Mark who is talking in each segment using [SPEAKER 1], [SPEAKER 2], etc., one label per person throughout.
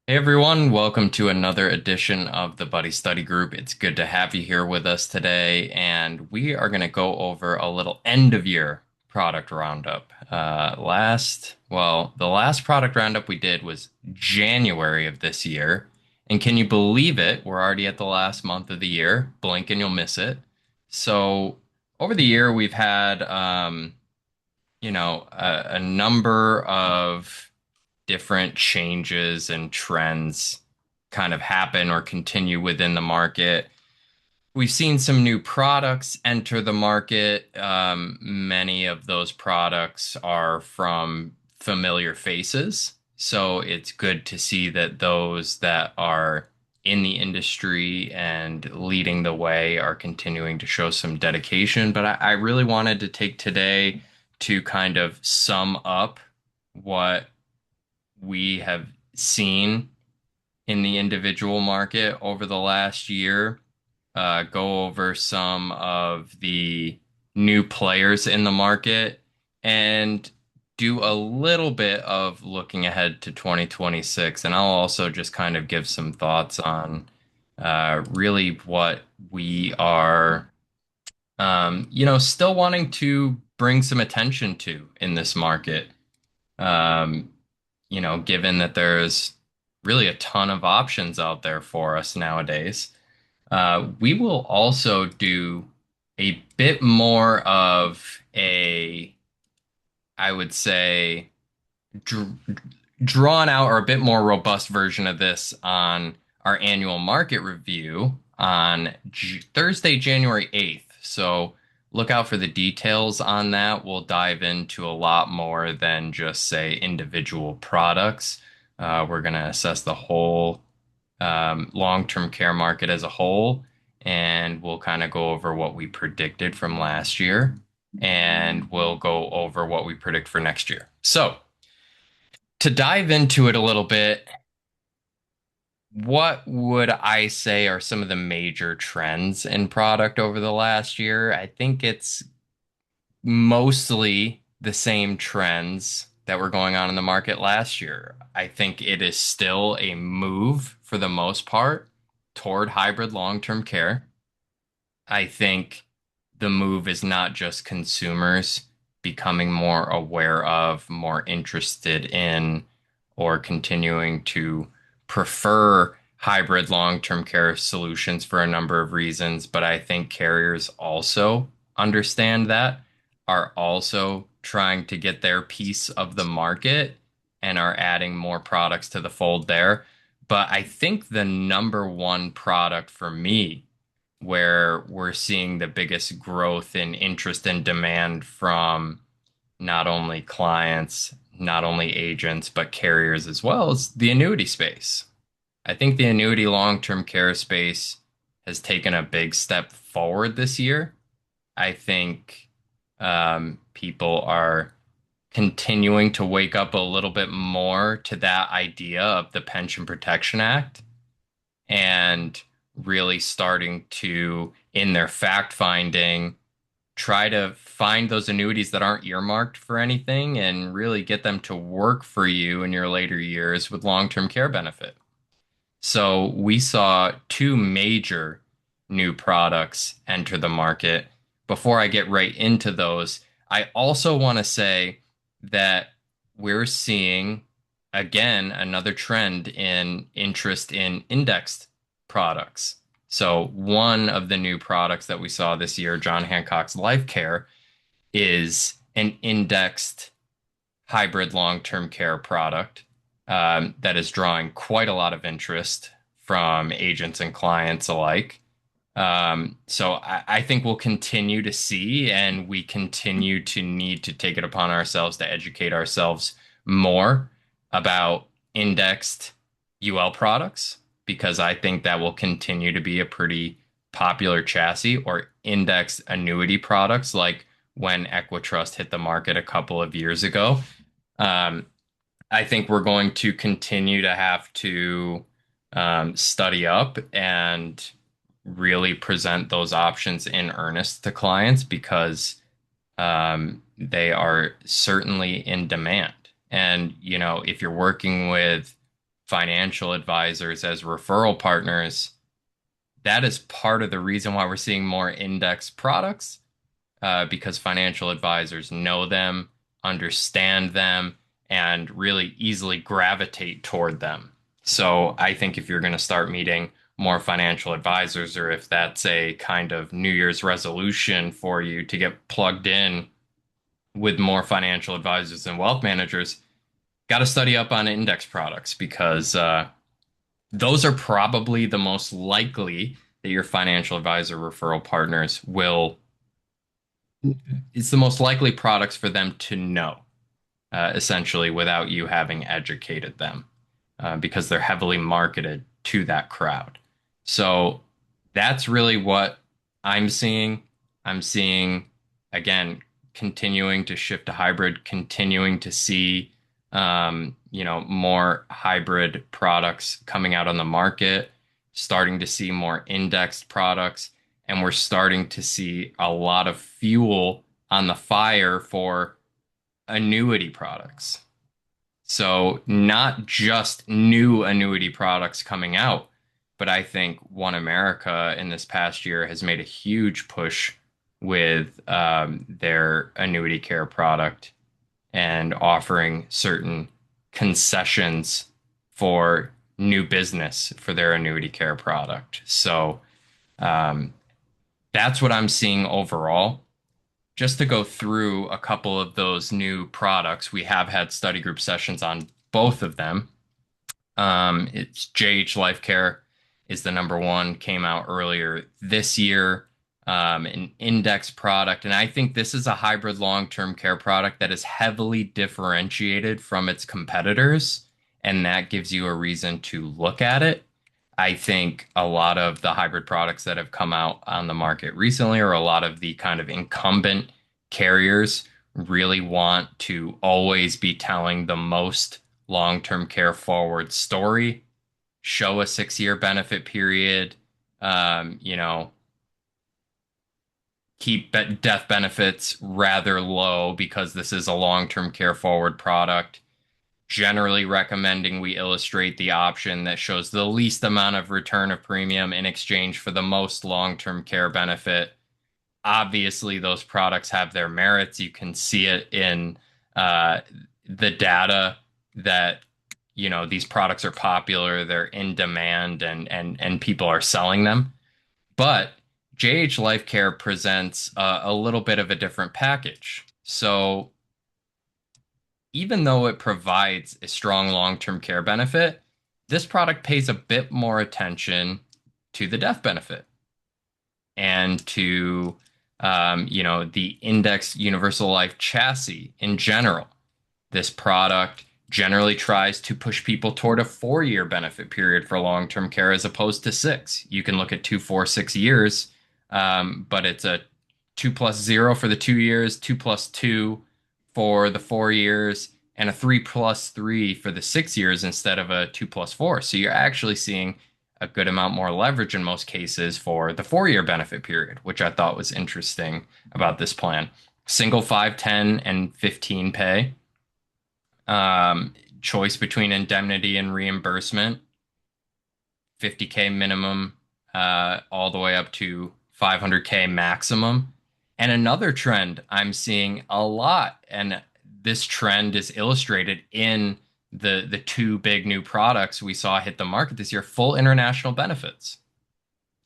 [SPEAKER 1] Hey everyone, welcome to another edition of the Buddy Study Group. It's good to have you here with us today, and we are going to go over a little end of year product roundup. The last product roundup we did was January of this year, and can you believe it? We're already at the last month of the year. Blink and you'll miss it. So over the year, we've had, a number of different changes and trends kind of happen or continue within the market. We've seen some new products enter the market. Many of those products are from familiar faces. So it's good to see that those that are in the industry and leading the way are continuing to show some dedication. But I really wanted to take today to kind of sum up what we have seen in the individual market over the last year, go over some of the new players in the market, and do a little bit of looking ahead to 2026. And I'll also just kind of give some thoughts on really what we are, still wanting to bring some attention to in this market. Um, Given that there's really a ton of options out there for us nowadays. We will also do a bit more of I would say, dr drawn out or a bit more robust version of this on our annual market review on Thursday, January 8th. So look out for the details on that. We'll dive into a lot more than just say individual products. We're going to assess the whole long-term care market as a whole, and we'll kind of go over what we predicted from last year, and we'll go over what we predict for next year. So, to dive into it a little bit, what would I say are some of the major trends in product over the last year? I think it's mostly the same trends that were going on in the market last year. I think it is still a move for the most part toward hybrid long-term care. I think the move is not just consumers becoming more aware of, more interested in, or continuing to prefer hybrid long-term care solutions for a number of reasons, but I think carriers also understand that, are also trying to get their piece of the market and are adding more products to the fold there. But I think the number one product for me where we're seeing the biggest growth in interest and demand from not only clients, not only agents, but carriers as well is the annuity space. I think the annuity long-term care space has taken a big step forward this year. I think people are continuing to wake up a little bit more to that idea of the Pension Protection Act and really starting to, in their fact finding, try to find those annuities that aren't earmarked for anything and really get them to work for you in your later years with long-term care benefit. So we saw two major new products enter the market. Before I get right into those, I also want to say that we're seeing again another trend in interest in indexed products. So one of the new products that we saw this year, John Hancock's Life Care, is an indexed hybrid long-term care product that is drawing quite a lot of interest from agents and clients alike. So I think we'll continue to see, and we continue to need to take it upon ourselves to educate ourselves more about indexed UL products, because I think that will continue to be a pretty popular chassis, or indexed annuity products like when Equitrust hit the market a couple of years ago. Um, I think we're going to continue to have to study up and really present those options in earnest to clients because they are certainly in demand. And, if you're working with financial advisors as referral partners, that is part of the reason why we're seeing more index products, because financial advisors know them, understand them, and really easily gravitate toward them. So I think if you're going to start meeting more financial advisors, or if that's a kind of New Year's resolution for you to get plugged in with more financial advisors and wealth managers, got to study up on index products because those are probably the most likely that your financial advisor referral partners will, it's the most likely products for them to know, essentially, without you having educated them, because they're heavily marketed to that crowd. So that's really what I'm seeing. I'm seeing, again, continuing to shift to hybrid, continuing to see, more hybrid products coming out on the market, starting to see more indexed products, and we're starting to see a lot of fuel on the fire for annuity products. So not just new annuity products coming out, but I think One America in this past year has made a huge push with their annuity care product and offering certain concessions for new business for their annuity care product. So um, that's what I'm seeing overall. Just to go through a couple of those new products, we have had study group sessions on both of them. It's JH Life Care is the number one, came out earlier this year, an index product. And I think this is a hybrid long-term care product that is heavily differentiated from its competitors. And that gives you a reason to look at it. I think a lot of the hybrid products that have come out on the market recently, or a lot of the kind of incumbent carriers, really want to always be telling the most long-term care forward story, show a 6 year benefit period, um, you know, keep death benefits rather low because this is a long-term care forward product, generally recommending we illustrate the option that shows the least amount of return of premium in exchange for the most long-term care benefit. Obviously, those products have their merits. You can see it in uh, the data that these products are popular, they're in demand, and people are selling them. But JH Life Care presents a little bit of a different package. So even though it provides a strong long-term care benefit, this product pays a bit more attention to the death benefit and to the index universal life chassis in general. This product generally tries to push people toward a 4 year benefit period for long-term care as opposed to six. You can look at 2, 4, 6 years, but it's a 2+0 for the 2 years, 2+2 for the 4 years, and a 3+3 for the 6 years instead of a 2+4. So you're actually seeing a good amount more leverage in most cases for the 4 year benefit period, which I thought was interesting about this plan. Single 5, 10, and 15 pay. Choice between indemnity and reimbursement, 50K minimum, all the way up to 500K maximum. And another trend I'm seeing a lot, and this trend is illustrated in the two big new products we saw hit the market this year, full international benefits.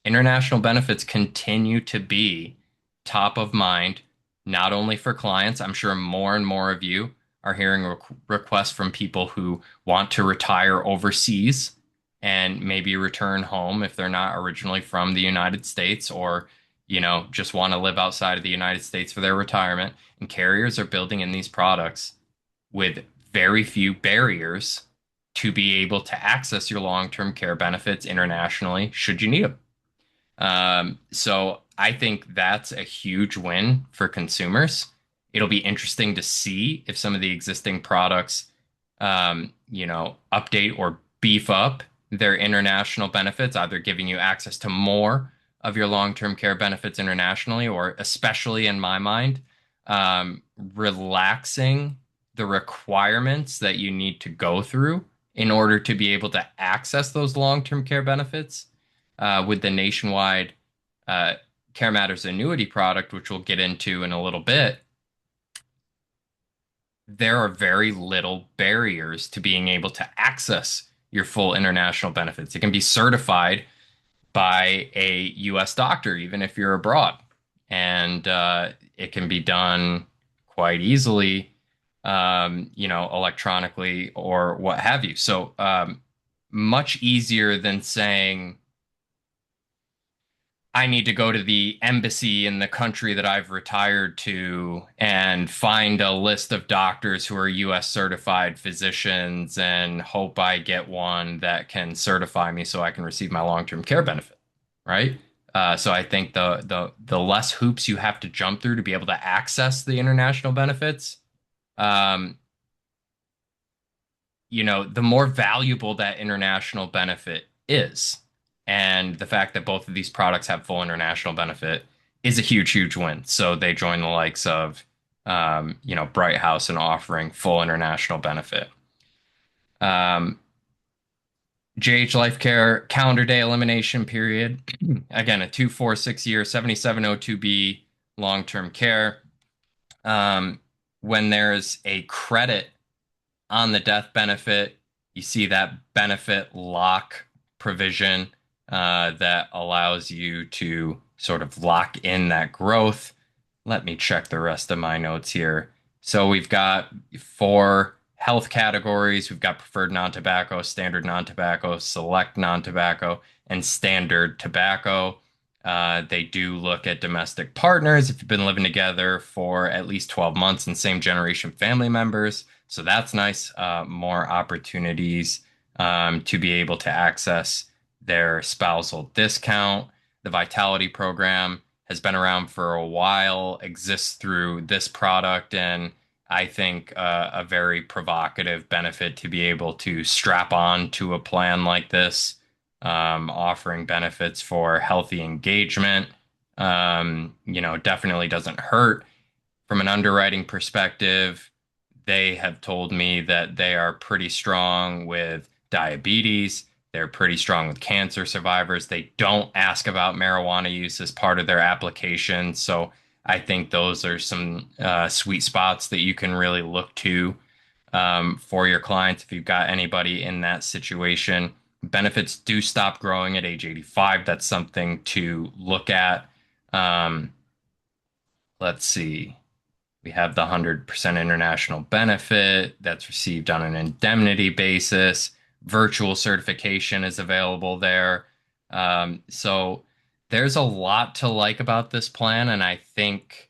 [SPEAKER 1] International benefits continue to be top of mind, not only for clients. I'm sure more and more of you are hearing requests from people who want to retire overseas and maybe return home if they're not originally from the United States, or just want to live outside of the United States for their retirement. And carriers are building in these products with very few barriers to be able to access your long-term care benefits internationally should you need them. So I think that's a huge win for consumers. It'll be interesting to see if some of the existing products, update or beef up their international benefits, either giving you access to more of your long-term care benefits internationally, or especially in my mind, relaxing the requirements that you need to go through in order to be able to access those long-term care benefits with the nationwide uh, Care Matters annuity product, which we'll get into in a little bit, there are very little barriers to being able to access your full international benefits. It can be certified by a US doctor, even if you're abroad. And it can be done quite easily, electronically or what have you. So, much easier than saying, I need to go to the embassy in the country that I've retired to and find a list of doctors who are US certified physicians and hope I get one that can certify me so I can receive my long-term care benefit, right? So I think the less hoops you have to jump through to be able to access the international benefits, um, the more valuable that international benefit is. And the fact that both of these products have full international benefit is a huge, huge win. So they join the likes of, Bright House in offering full international benefit. Um, JH Life Care calendar day elimination period. Again, a 2, 4, 6 year, 7702B long-term care. Um, when there's a credit on the death benefit, you see that benefit lock provision that allows you to sort of lock in that growth. Let me check the rest of my notes here. So we've got 4 health categories. We've got preferred non-tobacco, standard non-tobacco, select non-tobacco, and standard tobacco. They do look at domestic partners if you've been living together for at least 12 months and same generation family members. So that's nice. More opportunities to be able to access their spousal discount. The Vitality program has been around for a while, exists through this product, and I think a very provocative benefit to be able to strap on to a plan like this, offering benefits for healthy engagement. Definitely doesn't hurt from an underwriting perspective. They have told me that they are pretty strong with diabetes. They're pretty strong with cancer survivors. They don't ask about marijuana use as part of their application. So I think those are some sweet spots that you can really look to for your clients if you've got anybody in that situation. Benefits do stop growing at age 85. That's something to look at. Um, let's see. We have the 100% international benefit that's received on an indemnity basis. Virtual certification is available there. So there's a lot to like about this plan, and I think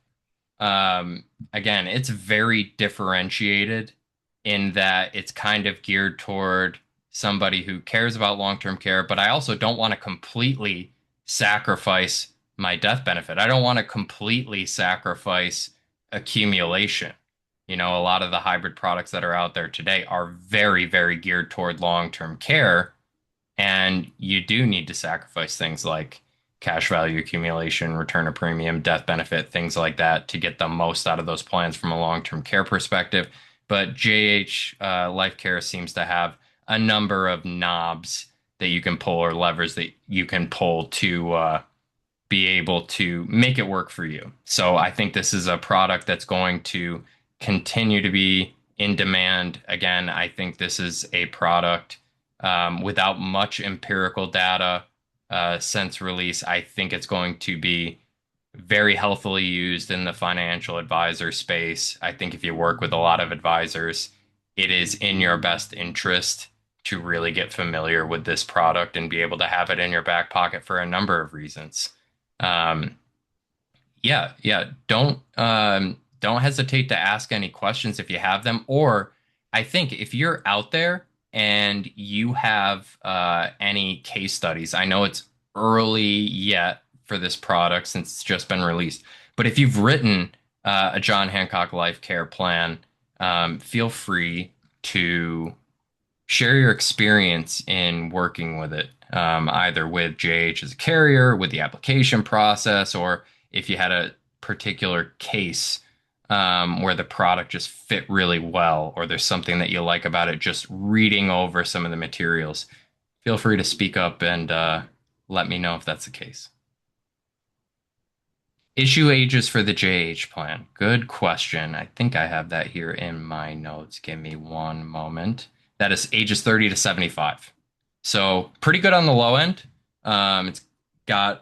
[SPEAKER 1] again, it's very differentiated in that it's kind of geared toward somebody who cares about long-term care, but I also don't want to completely sacrifice my death benefit. I don't want to completely sacrifice accumulation. A lot of the hybrid products that are out there today are very, very geared toward long-term care, and you do need to sacrifice things like cash value accumulation, return of premium, death benefit, things like that to get the most out of those plans from a long-term care perspective. But JH Life Care seems to have a number of knobs that you can pull or levers that you can pull to be able to make it work for you. So I think this is a product that's going to continue to be in demand. Again, I think this is a product without much empirical data since release. I think it's going to be very healthily used in the financial advisor space. I think if you work with a lot of advisors, it is in your best interest to really get familiar with this product and be able to have it in your back pocket for a number of reasons. Um, yeah. Don't hesitate to ask any questions if you have them. Or I think if you're out there and you have any case studies, I know it's early yet for this product since it's just been released, but if you've written a John Hancock Life Care plan, feel free to share your experience in working with it, either with JH as a carrier, with the application process, or if you had a particular case where the product just fit really well, or there's something that you like about it just reading over some of the materials. Feel free to speak up and let me know if that's the case. Issue ages for the JH plan. Good question. I think I have that here in my notes. Give me one moment. That is ages 30 to 75. So pretty good on the low end. It's got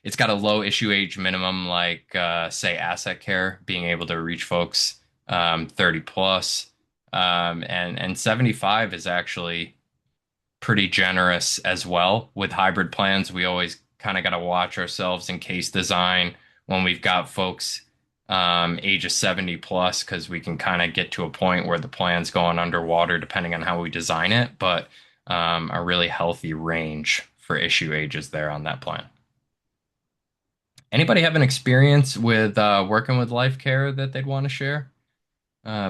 [SPEAKER 1] it's got a low issue age minimum, like say asset care, being able to reach folks 30 plus. And 75 is actually pretty generous as well. With hybrid plans, we always kind of got to watch ourselves in case design when we've got folks age of 70 plus, because we can kind of get to a point where the plan's going underwater depending on how we design it. But a really healthy range for issue ages there on that plan. Anybody have an experience with working with life care that they'd want to share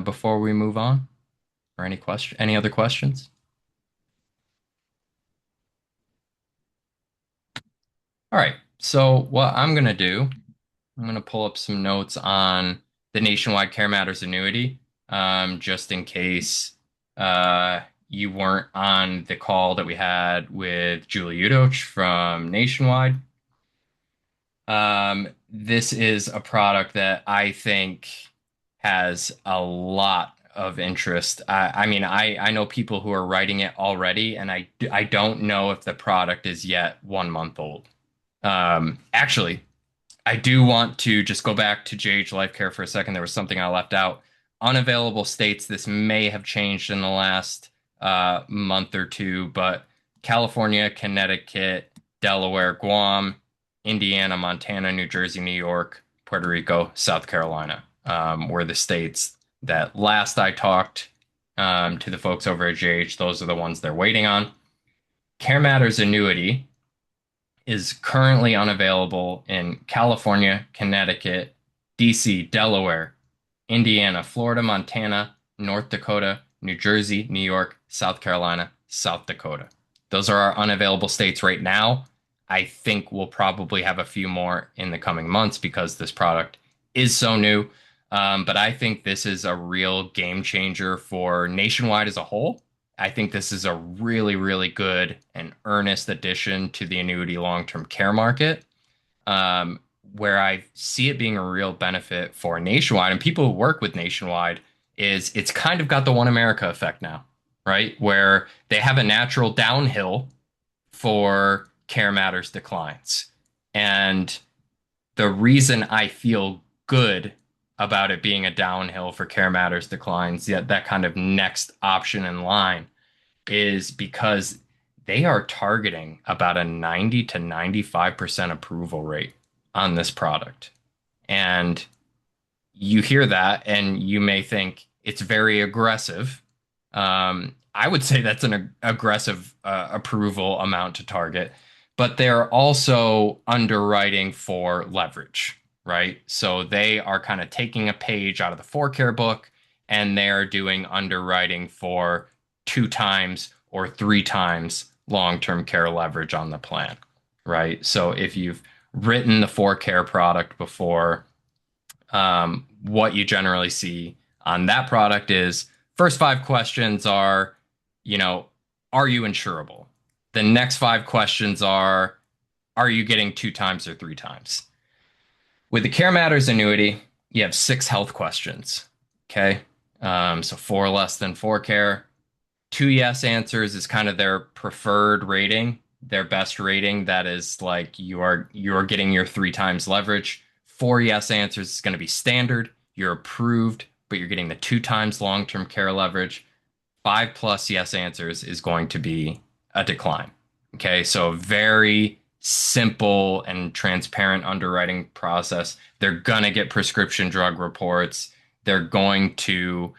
[SPEAKER 1] before we move on? Or any other questions? All right. So what I'm gonna do, I'm gonna pull up some notes on the Nationwide Care Matters annuity, just in case you weren't on the call that we had with Julie Udoch from Nationwide. This is a product that I think has a lot of interest. I mean, I know people who are writing it already, and I don't know if the product is yet 1 month old. Actually, I do want to just go back to JH Life Care for a second. There was something I left out. Unavailable states, this may have changed in the last month or two, but California, Connecticut, Delaware, Guam, Indiana, Montana, New Jersey, New York, Puerto Rico, South Carolina were the states that last I talked to the folks over at JH. Those are the ones they're waiting on. Care Matters annuity is currently unavailable in California, Connecticut, DC, Delaware, Indiana, Florida, Montana, North Dakota, New Jersey, New York, South Carolina, South Dakota. Those are our unavailable states right now. I think we'll probably have a few more in the coming months because this product is so new. But I think this is a real game changer for Nationwide as a whole. I think this is a really, really good and earnest addition to the annuity long-term care market, where I see it being a real benefit for Nationwide and people who work with Nationwide is it's kind of got the One America effect now, right? Where they have a natural downhill for Care Matters declines. And the reason I feel good about it being a downhill for Care Matters declines, yet that kind of next option in line is because they are targeting about a 90 to 95% approval rate on this product. And you hear that and you may think it's very aggressive. I would say that's an aggressive approval amount to target, but they're also underwriting for leverage, right? So they are kind of taking a page out of the forecare book and they're doing underwriting for 2 times or 3 times long-term care leverage on the plan, right? So if you've written the forecare product before, what you generally see on that product is first 5 questions are, you know, are you insurable? The next 5 questions are you getting 2 times or 3 times? With the Care Matters annuity, you have 6 health questions. Okay. So four less than forecare. 2 yes answers is kind of their preferred rating, their best rating. That is like you are getting your 3 times leverage. 4 yes answers is going to be standard. You're approved, but you're getting the 2 times long-term care leverage. 5 plus yes answers is going to be a decline. Okay, so very simple and transparent underwriting process. They're gonna get prescription drug reports. They're going to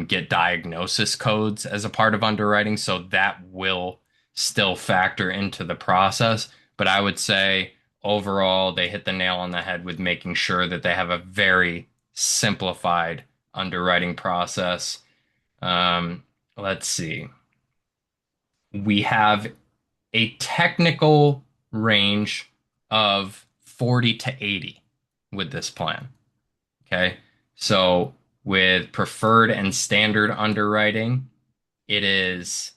[SPEAKER 1] get diagnosis codes as a part of underwriting, so that will still factor into the process. But I would say overall, they hit the nail on the head with making sure that they have a very simplified underwriting process. Let's see. We have a technical range of 40 to 80 with this plan. Okay. So with preferred and standard underwriting, it is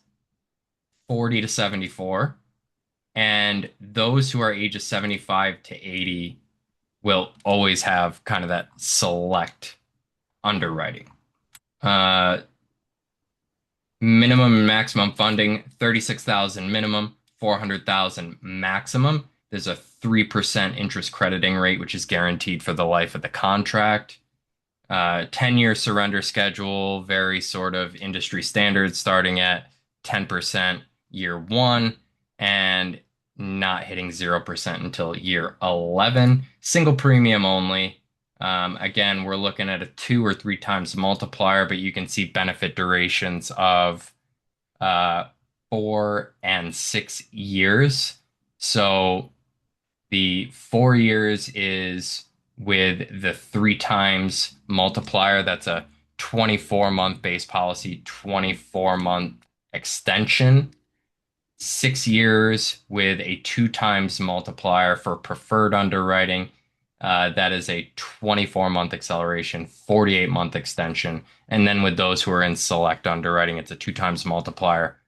[SPEAKER 1] 40 to 74. And those who are ages 75 to 80 will always have kind of that select underwriting. Uh, Minimum and maximum funding, 36,000 minimum, 400,000 maximum. There's a 3% interest crediting rate, which is guaranteed for the life of the contract. 10-year surrender schedule, very sort of industry standard, starting at 10% year one and not hitting 0% until year 11. Single premium only. Again, we're looking at a 2 or 3 times multiplier, but you can see benefit durations of uh, 4 and 6 years. So the 4 years is with the 3 times multiplier. That's a 24-month base policy, 24-month extension. 6 years with a 2 times multiplier for preferred underwriting. That is a 24-month acceleration, 48-month extension. And then with those who are in select underwriting, it's a 2 times multiplier,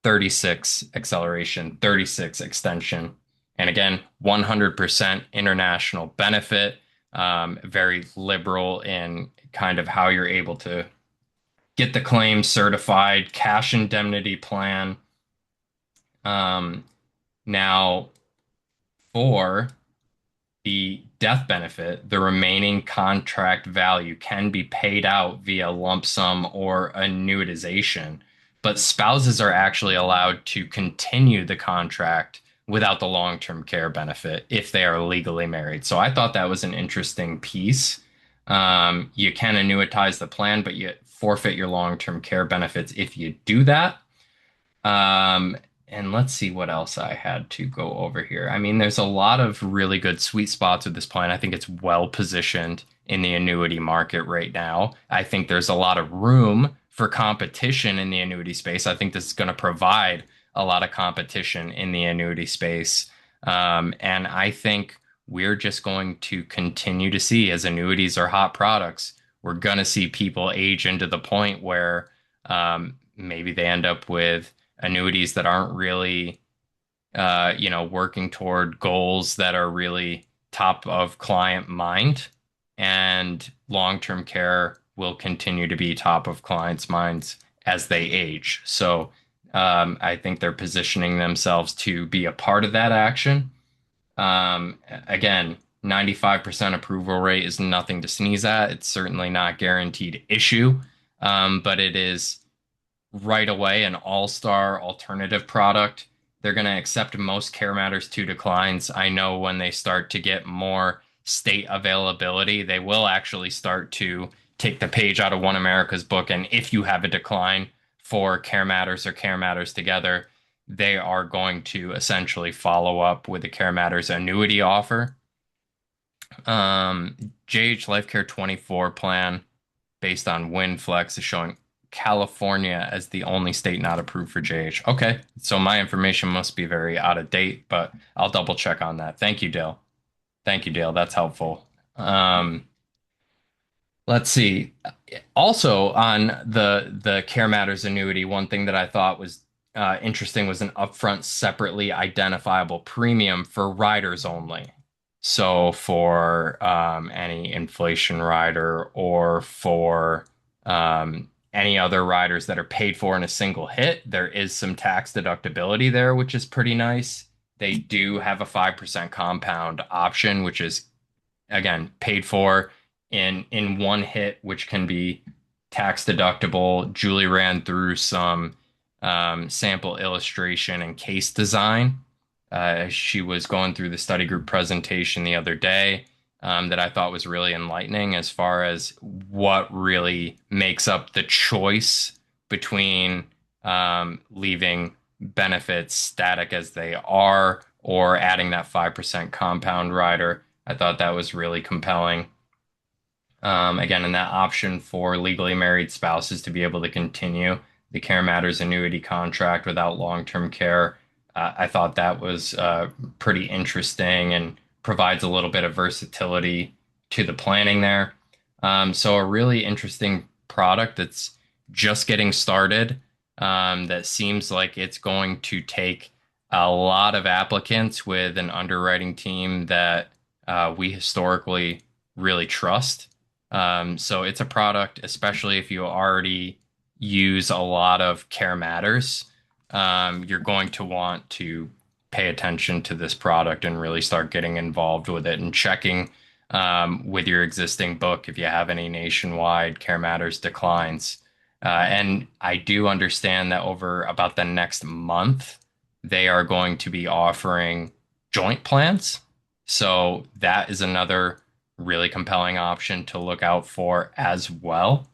[SPEAKER 1] 36 acceleration, 36 extension. And again, 100% international benefit, very liberal in kind of how you're able to get the claim certified, cash indemnity plan. Um, Now, for the death benefit, the remaining contract value can be paid out via lump sum or annuitization, but spouses are actually allowed to continue the contract without the long-term care benefit if they are legally married. So I thought that was an interesting piece. You can annuitize the plan, but you forfeit your long-term care benefits if you do that. Um, and let's see what else I had to go over here. I mean, there's a lot of really good sweet spots with this plan. I think it's well positioned in the annuity market right now. I think there's a lot of room for competition in the annuity space. I think this is going to provide a lot of competition in the annuity space. And I think we're just going to continue to see, as annuities are hot products, we're going to see people age into the point where maybe they end up with annuities that aren't really, working toward goals that are really top of client mind, and long-term care will continue to be top of clients' minds as they age. So, I think they're positioning themselves to be a part of that action. Again, 95% approval rate is nothing to sneeze at. It's certainly not guaranteed issue, but it is right away an all-star alternative product. They're going to accept most Care Matters 2 declines. I know when they start to get more state availability, they will actually start to take the page out of One America's book. And if you have a decline for Care Matters or Care Matters Together, they are going to essentially follow up with the Care Matters annuity offer. JH Life Care 24 plan based on WinFlex is showing California as the only state not approved for JH. Okay, so my information must be very out of date, but I'll double check on that. Thank you, Dale. Thank you, Dale. That's helpful. Let's see. Also on the Care Matters annuity, one thing that I thought was interesting was an upfront separately identifiable premium for riders only. So for any inflation rider or for any other riders that are paid for in a single hit, there is some tax deductibility there, which is pretty nice. They do have a 5% compound option, which is again paid for in one hit, which can be tax deductible. Julie ran through some sample illustration and case design. She was going through the study group presentation the other day, that I thought was really enlightening as far as what really makes up the choice between leaving benefits static as they are or adding that 5% compound rider. I thought that was really compelling. Again, and that option for legally married spouses to be able to continue the Care Matters annuity contract without long-term care. I thought that was pretty interesting and provides a little bit of versatility to the planning there. So a really interesting product that's just getting started, that seems like it's going to take a lot of applicants with an underwriting team that we historically really trust. So it's a product, especially if you already use a lot of Care Matters, you're going to want to pay attention to this product and really start getting involved with it and checking with your existing book if you have any nationwide Care Matters declines. And I do understand that over about the next month, they are going to be offering joint plans. So that is another really compelling option to look out for as well.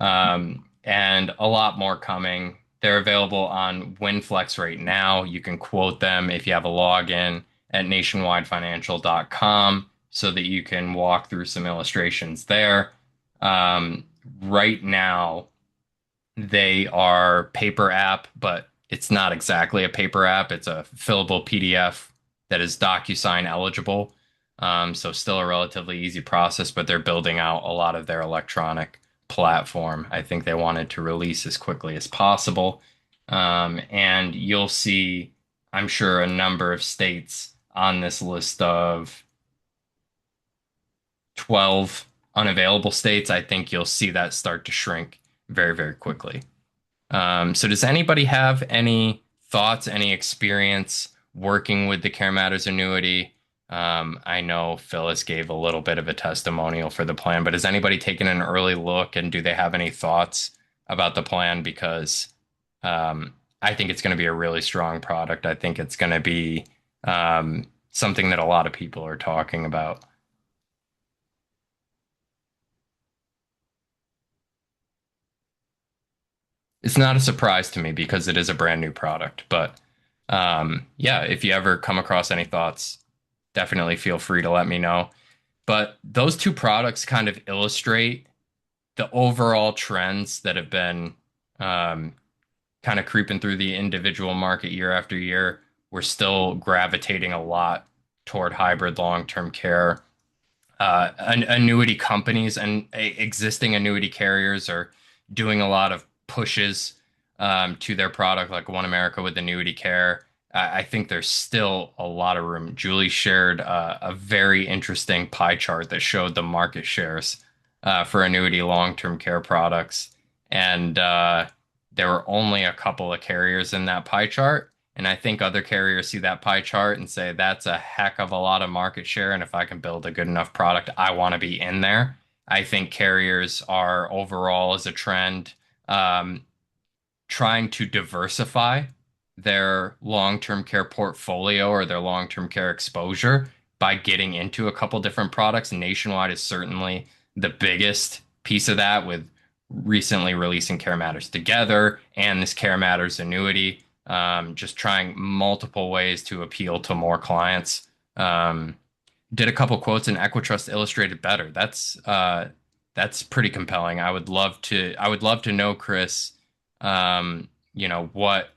[SPEAKER 1] And a lot more coming. They're available on WinFlex right now. You can quote them if you have a login at nationwidefinancial.com so that you can walk through some illustrations there. Um, right now, they are paper app, but it's not exactly a paper app. It's a fillable PDF that is DocuSign eligible. So still a relatively easy process, but they're building out a lot of their electronic platform. I think they wanted to release as quickly as possible. And you'll see, I'm sure, a number of states on this list of 12 unavailable states. I think you'll see that start to shrink very, very quickly. So does anybody have any thoughts, any experience working with the Care Matters annuity? I know Phyllis gave a little bit of a testimonial for the plan, but has anybody taken an early look and do they have any thoughts about the plan? Because I think it's going to be a really strong product. I think it's going to be something that a lot of people are talking about. It's not a surprise to me because it is a brand new product. But yeah, if you ever come across any thoughts, definitely feel free to let me know. But those two products kind of illustrate the overall trends that have been um, kind of creeping through the individual market year after year. We're still gravitating a lot toward hybrid long-term care. Annuity companies and existing annuity carriers are doing a lot of pushes to their product, like One America with annuity care. I think there's still a lot of room. Julie shared a very interesting pie chart that showed the market shares for annuity long-term care products, and there were only a couple of carriers in that pie chart. And I think other carriers see that pie chart and say, that's a heck of a lot of market share. And if I can build a good enough product, I want to be in there. I think carriers are overall, as a trend, um, trying to diversify their long-term care portfolio or their long-term care exposure by getting into a couple different products. Nationwide is certainly the biggest piece of that, with recently releasing Care Matters Together and this Care Matters annuity, just trying multiple ways to appeal to more clients. Did a couple quotes in Equitrust Illustrated Better. That's pretty compelling. I would love to know, Chris, what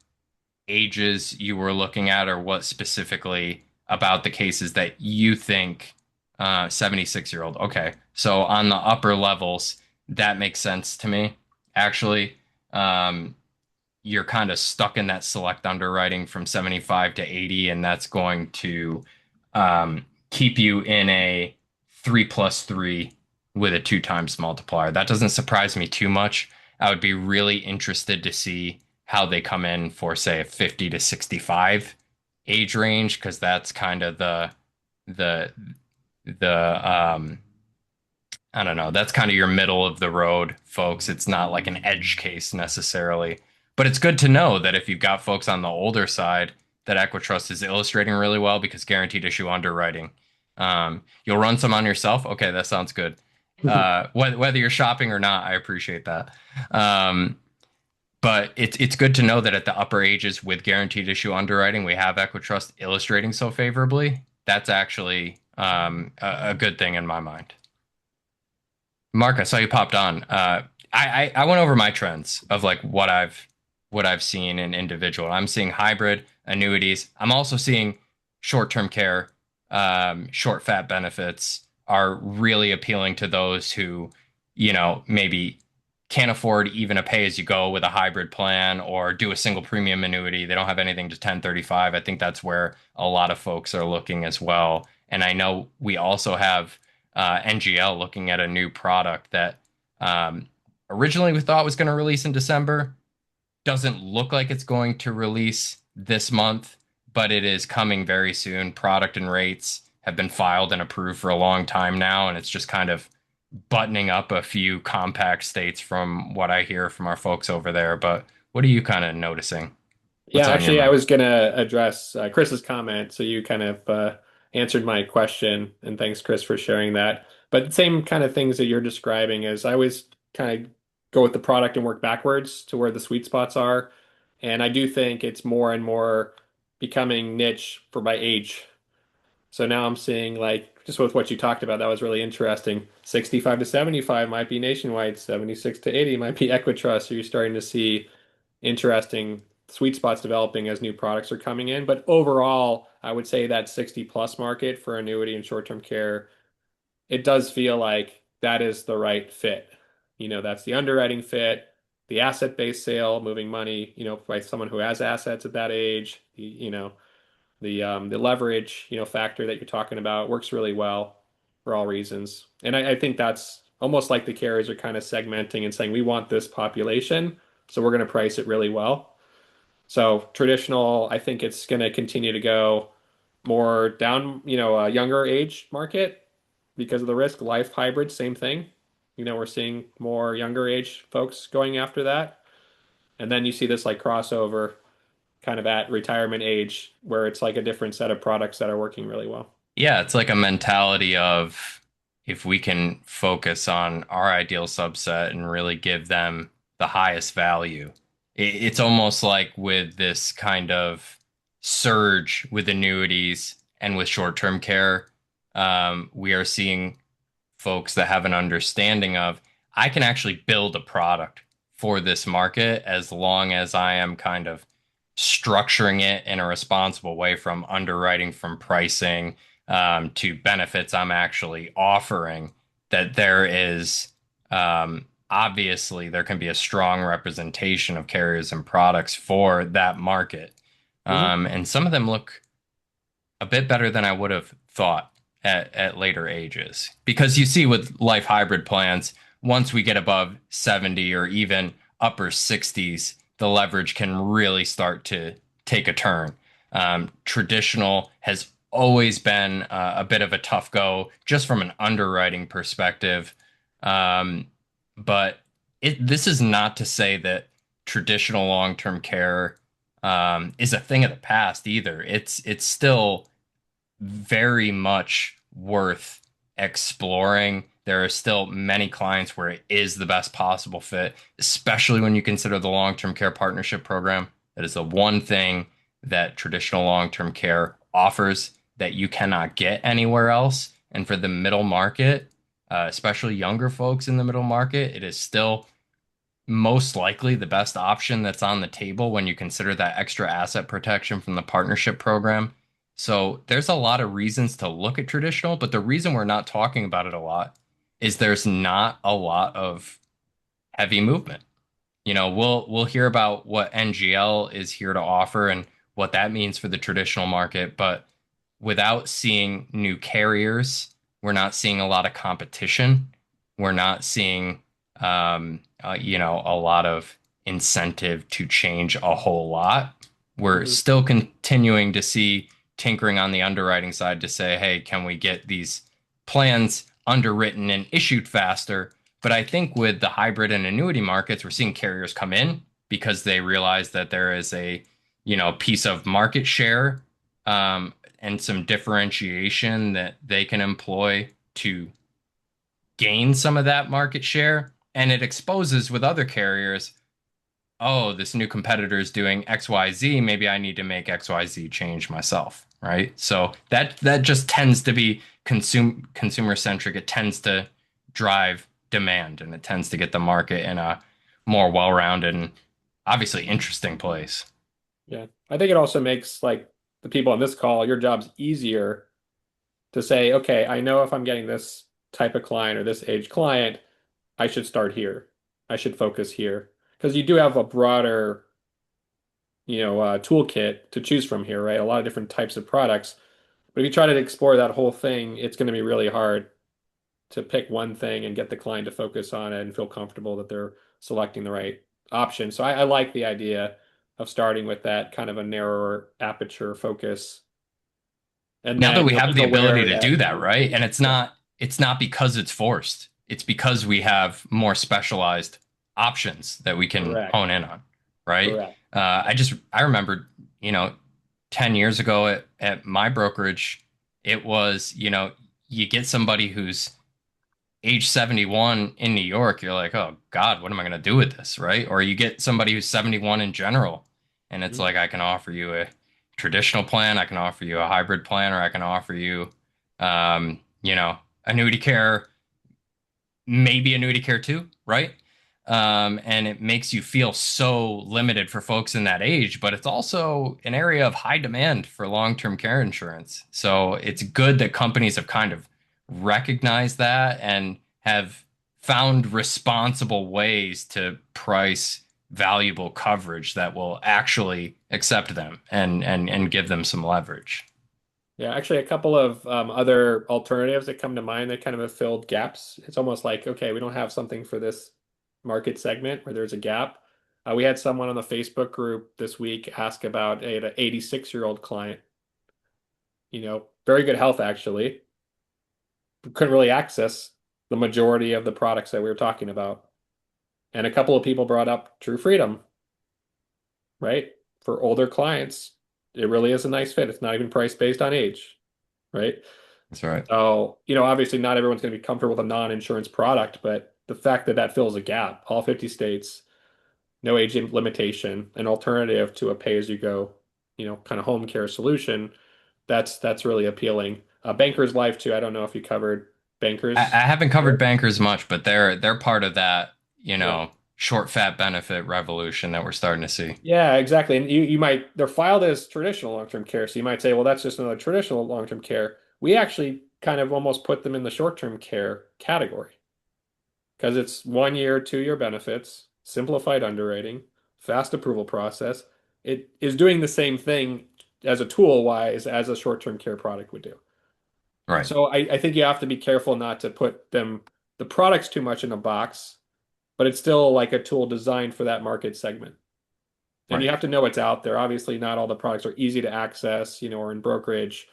[SPEAKER 1] ages you were looking at, or what specifically about the cases that you think 76-year-old. Okay. So on the upper levels, that makes sense to me, actually. You're kind of stuck in that select underwriting from 75 to 80, and that's going to keep you in a 3+3 with a two times multiplier. That doesn't surprise me too much. I would be really interested to see how they come in for, say, a 50 to 65 age range, because that's kind of the the I don't know, that's kind of your middle of the road folks. It's not like an edge case necessarily, but it's good to know that if you've got folks on the older side, that Equitrust is illustrating really well, because guaranteed issue underwriting. You'll run some on yourself. Okay, that sounds good. Whether you're shopping or not, I appreciate that. Um, but it's good to know that at the upper ages with guaranteed issue underwriting, we have Equitrust illustrating so favorably. That's actually a good thing in my mind. Mark, I saw you popped on. I went over my trends of like what I've seen in individual. I'm seeing hybrid annuities. I'm also seeing short-term care, short fat benefits, are really appealing to those who, maybe can't afford even a pay-as-you-go with a hybrid plan or do a single premium annuity. They don't have anything to 1035. I think that's where a lot of folks are looking as well. And I know we also have NGL looking at a new product that um, originally we thought was going to release in December. Doesn't look like it's going to release this month, but it is coming very soon. Product and rates have been filed and approved for a long time now, and it's just kind of buttoning up a few compact states from what I hear from our folks over there. But what are you kind of noticing? What's
[SPEAKER 2] Yeah,
[SPEAKER 1] on your
[SPEAKER 2] actually, I
[SPEAKER 1] mind?
[SPEAKER 2] was going to address Chris's comment, so you kind of answered my question, and thanks, Chris, for sharing that. But same kind of things that you're describing is I always kind of go with the product and work backwards to where the sweet spots are, and I do think it's more and more becoming niche for my age. So now I'm seeing like just with what you talked about, that was really interesting. 65 to 75 might be nationwide, 76 to 80 might be Equitrust. So you're starting to see interesting sweet spots developing as new products are coming in. But overall, I would say that 60 plus market for annuity and short-term care, it does feel like that is the right fit. That's the underwriting fit, the asset-based sale, moving money, by someone who has assets at that age, the leverage, factor that you're talking about works really well for all reasons. And I think that's almost like the carriers are kind of segmenting and saying, we want this population, so we're going to price it really well. So traditional, I think it's going to continue to go more down, a younger age market because of the risk. Life hybrid, same thing. We're seeing more younger age folks going after that. And then you see this like crossover kind of at retirement age where it's like a different set of products that are working really well.
[SPEAKER 1] Yeah, it's like a mentality of if we can focus on our ideal subset and really give them the highest value. It's almost like with this kind of surge with annuities and with short-term care, we are seeing folks that have an understanding of I can actually build a product for this market as long as I am kind of structuring it in a responsible way from underwriting, from pricing, to benefits I'm actually offering. That there is obviously there can be a strong representation of carriers and products for that market.
[SPEAKER 2] Hmm.
[SPEAKER 1] And some of them look a bit better than I would have thought at later ages. Because you see with life hybrid plans, once we get above 70 or even upper 60s, the leverage can really start to take a turn. Traditional has always been a bit of a tough go just from an underwriting perspective. Um, but this is not to say that traditional long-term care is a thing of the past either. It's still very much worth exploring. There are still many clients where it is the best possible fit, especially when you consider the long-term care partnership program. That is the one thing that traditional long-term care offers that you cannot get anywhere else. And for the middle market, especially younger folks in the middle market, it is still most likely the best option that's on the table when you consider that extra asset protection from the partnership program. So there's a lot of reasons to look at traditional, but the reason we're not talking about it a lot is there's not a lot of heavy movement. We'll hear about what NGL is here to offer and what that means for the traditional market, but without seeing new carriers, we're not seeing a lot of competition. We're not seeing, a lot of incentive to change a whole lot. We're
[SPEAKER 2] Hmm.
[SPEAKER 1] still continuing to see tinkering on the underwriting side to say, hey, can we get these plans underwritten and issued faster? But I think with the hybrid and annuity markets, we're seeing carriers come in because they realize that there is a, piece of market share and some differentiation that they can employ to gain some of that market share. And it exposes with other carriers, oh, this new competitor is doing XYZ. Maybe I need to make XYZ change myself, right? So that just tends to be consumer centric. It tends to drive demand and it tends to get the market in a more well-rounded and obviously interesting place.
[SPEAKER 2] Yeah. I think it also makes like the people on this call, your job's easier to say, okay, I know if I'm getting this type of client or this age client, I should start here. I should focus here. Because you do have a broader, toolkit to choose from here, right? A lot of different types of products. But if you try to explore that whole thing, it's going to be really hard to pick one thing and get the client to focus on it and feel comfortable that they're selecting the right option. So I like the idea of starting with that kind of a narrower aperture focus, and
[SPEAKER 1] Now that
[SPEAKER 2] then
[SPEAKER 1] we have
[SPEAKER 2] being
[SPEAKER 1] the ability
[SPEAKER 2] aware
[SPEAKER 1] to
[SPEAKER 2] that
[SPEAKER 1] do that, right? And
[SPEAKER 2] yeah,
[SPEAKER 1] it's not because it's forced. It's because we have more specialized options that we can
[SPEAKER 2] correct,
[SPEAKER 1] hone in on, right?
[SPEAKER 2] correct.
[SPEAKER 1] I remember, you know, 10 years ago at my brokerage, it was, you get somebody who's age 71 in New York, you're like, oh God, what am I going to do with this? Right. Or you get somebody who's 71 in general, and it's
[SPEAKER 2] Mhm.
[SPEAKER 1] like, I can offer you a traditional plan, I can offer you a hybrid plan, or I can offer you, annuity care, maybe annuity care too, right? And it makes you feel so limited for folks in that age, but it's also an area of high demand for long-term care insurance. So it's good that companies have kind of recognized that and have found responsible ways to price valuable coverage that will actually accept them and give them some leverage.
[SPEAKER 2] Yeah, actually, a couple of other alternatives that come to mind that kind of have filled gaps. It's almost like, okay, we don't have something for this market segment where there's a gap. We had someone on the Facebook group this week ask about an 86-year-old client, very good health actually, couldn't really access the majority of the products that we were talking about. And a couple of people brought up True Freedom, right? For older clients, it really is a nice fit. It's not even price based on age, right?
[SPEAKER 1] That's right.
[SPEAKER 2] So, obviously not everyone's going to be comfortable with a non-insurance product, but the fact that that fills a gap, all 50 states, no age limitation, an alternative to a pay-as-you-go, kind of home care solution, that's really appealing. Bankers Life too. I don't know if you covered
[SPEAKER 1] I
[SPEAKER 2] Bankers.
[SPEAKER 1] haven't covered bankers much, but they're part of that,
[SPEAKER 2] Yeah.
[SPEAKER 1] short fat benefit revolution that we're starting to see.
[SPEAKER 2] Yeah, exactly. And you might, they're filed as traditional long-term care. So you might say, well, that's just another traditional long-term care. We actually kind of almost put them in the short-term care category because it's 1 year, 2 year benefits, simplified underwriting, fast approval process. It is doing the same thing as a tool wise as a short-term care product would do.
[SPEAKER 1] Right.
[SPEAKER 2] So I think you have to be careful not to put the products too much in a box, but it's still like a tool designed for that market segment. And you
[SPEAKER 1] Right.
[SPEAKER 2] have to know what's out there. Obviously, not all the products are easy to access, or in brokerage.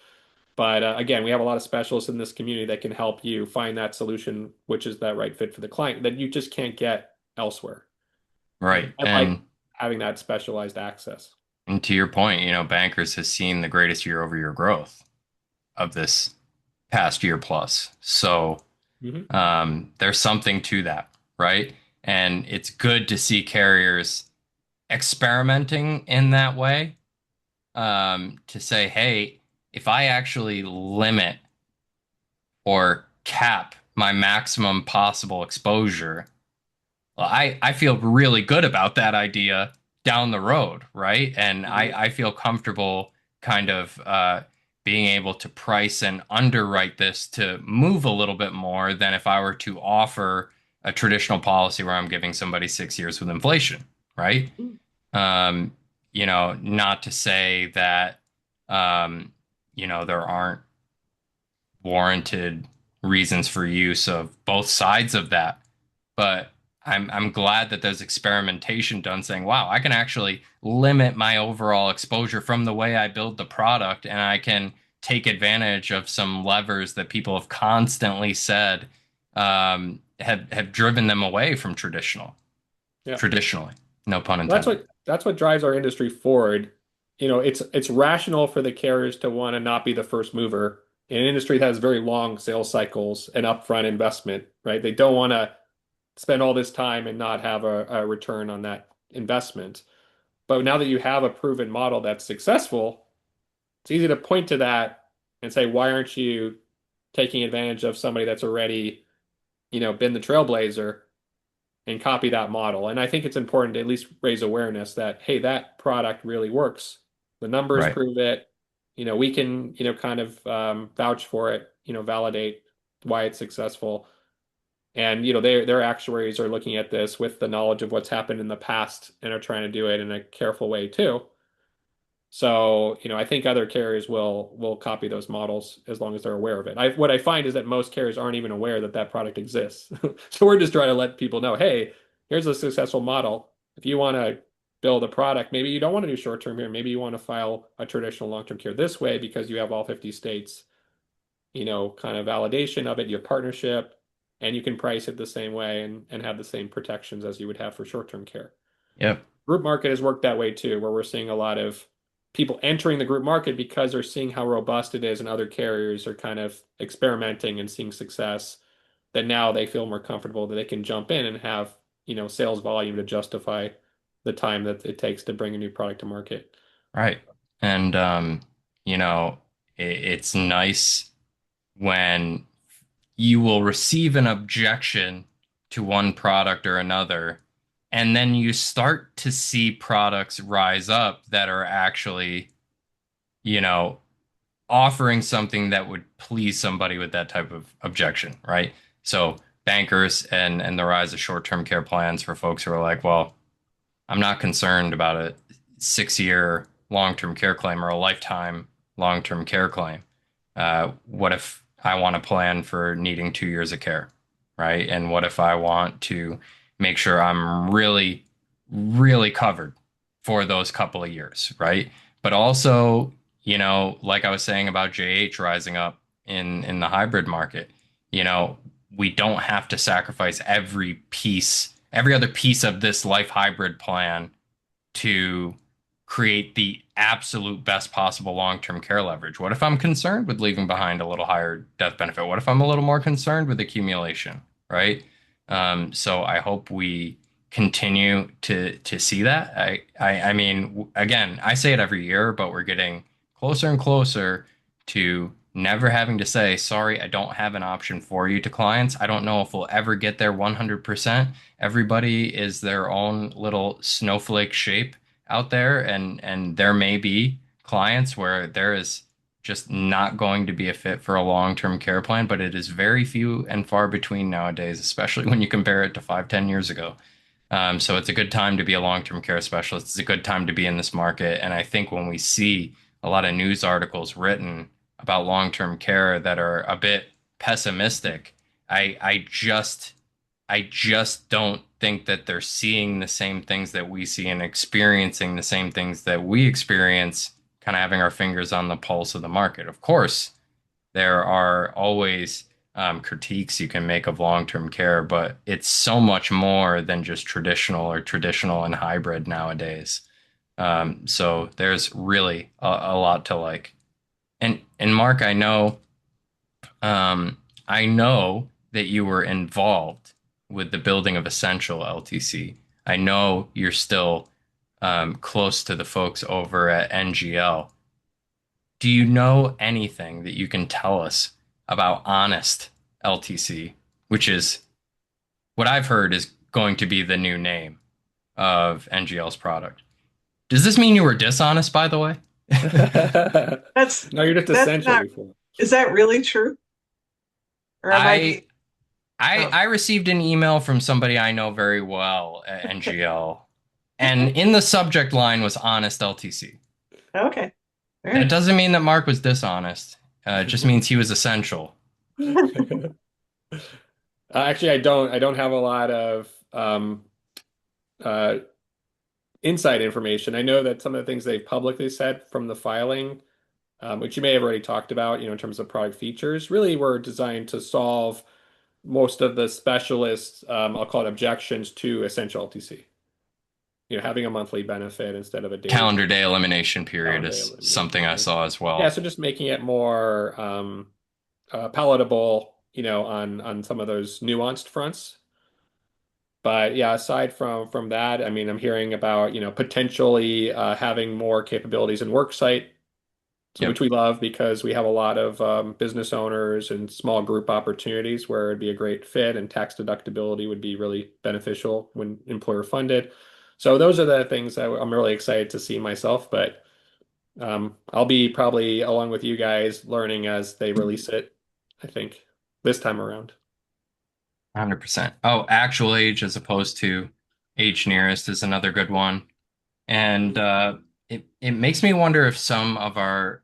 [SPEAKER 2] But again, we have a lot of specialists in this community that can help you find that solution, which is that right fit for the client that you just can't get elsewhere.
[SPEAKER 1] Right.
[SPEAKER 2] I like having that specialized access.
[SPEAKER 1] And to your point, Bankers has seen the greatest year over year growth of this past year plus. So
[SPEAKER 2] Hmm.
[SPEAKER 1] there's something to that, right? And it's good to see carriers experimenting in that way, to say, hey, if I actually limit or cap my maximum possible exposure, well, I feel really good about that idea down the road, right? And
[SPEAKER 2] Hmm.
[SPEAKER 1] I feel comfortable kind of being able to price and underwrite this to move a little bit more than if I were to offer a traditional policy where I'm giving somebody 6 years with inflation, right? Um, not to say that, um, there aren't warranted reasons for use of both sides of that. But I'm glad that there's experimentation done saying, wow, I can actually limit my overall exposure from the way I build the product, and I can take advantage of some levers that people have constantly said, have driven them away from
[SPEAKER 2] Yeah.
[SPEAKER 1] traditionally. No pun
[SPEAKER 2] Well, that's
[SPEAKER 1] intended.
[SPEAKER 2] what drives our industry forward. It's rational for the carriers to want to not be the first mover in an industry that has very long sales cycles and upfront investment, right? They don't want to spend all this time and not have a return on that investment. But now that you have a proven model that's successful, it's easy to point to that and say, why aren't you taking advantage of somebody that's already, been the trailblazer and copy that model? And I think it's important to at least raise awareness that, hey, that product really works. The numbers
[SPEAKER 1] Right.
[SPEAKER 2] prove it. We can, kind of vouch for it, validate why it's successful. And, their actuaries are looking at this with the knowledge of what's happened in the past and are trying to do it in a careful way too. So, I think other carriers will copy those models as long as they're aware of it. What I find is that most carriers aren't even aware that that product exists. So we're just trying to let people know, hey, here's a successful model. If you want to build a product, maybe you don't want to do short term here. Maybe you want to file a traditional long term care this way because you have all 50 states, kind of validation of it, your partnership, and you can price it the same way and have the same protections as you would have for short term care.
[SPEAKER 1] Yep.
[SPEAKER 2] Group market has worked that way too, where we're seeing a lot of people entering the group market because they're seeing how robust it is, and other carriers are kind of experimenting and seeing success. That now they feel more comfortable that they can jump in and have, sales volume to justify the time that it takes to bring a new product to market.
[SPEAKER 1] Right. And you know, it's nice when you will receive an objection to one product or another, and then you start to see products rise up that are actually, you know, offering something that would please somebody with that type of objection, right? So bankers and the rise of short-term care plans for folks who are like, well, I'm not concerned about a 6 year long-term care claim or a lifetime long-term care claim. What if I want to plan for needing 2 years of care, right? And what if I want to make sure I'm really, really covered for those couple of years, right? But also, like I was saying about JH rising up in the hybrid market, you know, we don't have to sacrifice every other piece of this life hybrid plan to create the absolute best possible long-term care leverage? What if I'm concerned with leaving behind a little higher death benefit? What if I'm a little more concerned with accumulation, right? So I hope we continue to see that. I mean, again, I say it every year, but we're getting closer and closer to never having to say, sorry, I don't have an option for you to clients. I don't know if we'll ever get there 100%. Everybody is their own little snowflake shape out there, and there may be clients where there is just not going to be a fit for a long-term care plan, but it is very few and far between nowadays, especially when you compare it to 5, 10 years ago. So it's a good time to be a long-term care specialist. It's a good time to be in this market. And I think when we see a lot of news articles written about long-term care that are a bit pessimistic, I just don't think that they're seeing the same things that we see and experiencing the same things that we experience, kind of having our fingers on the pulse of the market. Of course, there are always critiques you can make of long-term care, but it's so much more than just traditional and hybrid nowadays. So there's really a lot to like. And Mark, I know that you were involved with the building of Essential LTC. I know you're still close to the folks over at NGL. Do you know anything that you can tell us about Honest LTC, which is what I've heard is going to be the new name of NGL's product? Does this mean you were dishonest, by the way?
[SPEAKER 3] That's
[SPEAKER 2] No, you're just
[SPEAKER 3] that's
[SPEAKER 2] essential
[SPEAKER 3] not,
[SPEAKER 2] before.
[SPEAKER 3] is that really true? Or am I being,
[SPEAKER 1] I I
[SPEAKER 3] oh,
[SPEAKER 1] I received an email from somebody I know very well at NGL, and in the subject line was Honest LTC.
[SPEAKER 3] okay. All
[SPEAKER 1] That
[SPEAKER 3] right.
[SPEAKER 1] doesn't mean that Mark was dishonest. It just means he was essential.
[SPEAKER 2] Actually, I don't have a lot of uh, inside information. I know that some of the things they've publicly said from the filing, which you may have already talked about, in terms of product features, really were designed to solve most of the specialists, I'll call it objections to Essential LTC. Having a monthly benefit instead of a daily
[SPEAKER 1] Calendar day elimination period
[SPEAKER 2] calendar
[SPEAKER 1] is
[SPEAKER 2] elimination
[SPEAKER 1] something I
[SPEAKER 2] period.
[SPEAKER 1] saw as
[SPEAKER 2] Yeah,
[SPEAKER 1] well.
[SPEAKER 2] so just making it more palatable, on some of those nuanced fronts. But yeah, aside from that, I mean, I'm hearing about, potentially having more capabilities in worksite, so
[SPEAKER 1] Yep.
[SPEAKER 2] which we love because we have a lot of business owners and small group opportunities where it'd be a great fit, and tax deductibility would be really beneficial when employer funded. So those are the things that I'm really excited to see myself. But I'll be probably along with you guys learning as they release it, I think, this time around.
[SPEAKER 1] 100%. Oh, actual age as opposed to age nearest is another good one. And it makes me wonder if some of our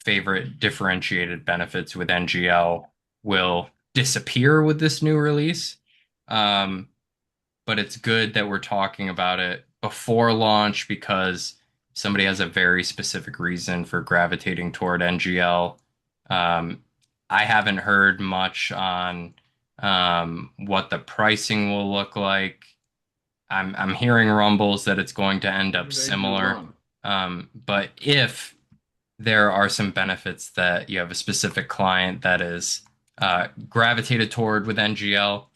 [SPEAKER 1] favorite differentiated benefits with NGL will disappear with this new release. Um, but it's good that we're talking about it before launch because somebody has a very specific reason for gravitating toward NGL. Um, I haven't heard much on what the pricing will look like. I'm hearing rumbles that it's going to end up similar. But if there are some benefits that you have a specific client that is gravitated toward with NGL,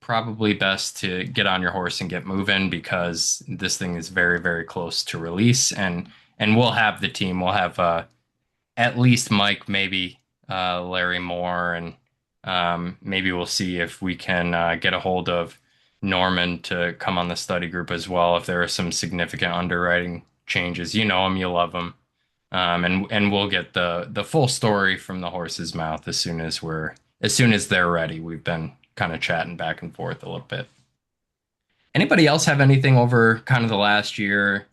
[SPEAKER 1] probably best to get on your horse and get moving because this thing is very, very close to release, and we'll have the team. We'll have at least Mike, maybe Larry Moore, and maybe we'll see if we can get a hold of Norman to come on the study group as well if there are some significant underwriting changes. You know him, you love him. And we'll get the full story from the horse's mouth as soon as they're ready. We've been kind of chatting back and forth a little bit. Anybody else have anything over kind of the last year?